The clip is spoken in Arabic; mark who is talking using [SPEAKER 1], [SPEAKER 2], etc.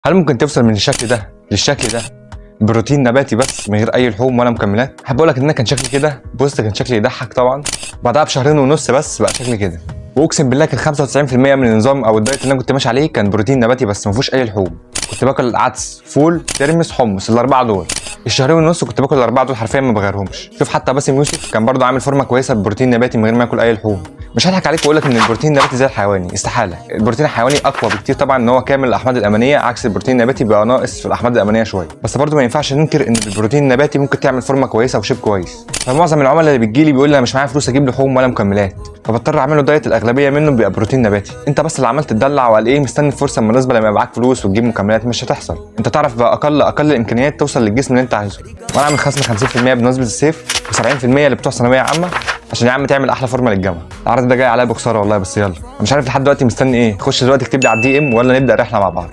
[SPEAKER 1] هل ممكن توصل من الشكل ده للشكل ده بروتين نباتي بس من غير اي لحوم ولا مكملات؟ حابب اقول لك ان انا كان شكلي كده، بص كان شكلي يضحك طبعا. بعدها بشهرين ونص بس بقى شكلي كده، واقسم بالله كان 95% من النظام او الدايت اللي انا كنت ماشي عليه كان بروتين نباتي بس ما فيهوش اي لحوم. كنت باكل عدس، فول، ترمس، حمص، الاربعه دول. الشهرين ونص كنت باكل الاربعه دول حرفيا ما بغيرهمش. شوف حتى باسم يوسف كان برضه عامل فورمه كويسه ببروتين نباتي من غير ما ياكل اي لحوم. مش هضحك عليك واقول لك ان البروتين النباتي زي الحيواني، استحاله. البروتين الحيواني اقوى بكتير طبعا ان هو كامل الاحماض الامينيه، عكس البروتين النباتي بيبقى ناقص في الاحماض الامينيه شويه. بس برضه ما ينفعش ننكر ان البروتين النباتي ممكن تعمل فورمه كويسه وشيب كويس. فمعظم العملاء اللي بتجيلي بيقول لي انا مش معايا فلوس اجيب لحوم ولا مكملات، فبضطر اعمل له دايت الاغلبيه منه بيبقى بروتين نباتي. انت بس اللي عمال تدلع وقال ايه مستني الفرصه المناسبه لما يبقى معاك فلوس وتجيب مكملات، مش هتحصل. انت تعرف باقل الامكانيات توصل للجسم اللي انت عايزه. وانا عامل خصم 50% بمناسبه الصيف و70% اللي بتوع ثانويه عامه، عشان يا عم تعمل احلى فورمه للجامعه. العرض ده جاي عليا بخساره والله، بس يلا. انا مش عارف لحد دلوقتي مستني ايه. خش دلوقتي اكتب لي على الدي ام ولا نبدا رحله مع بعض.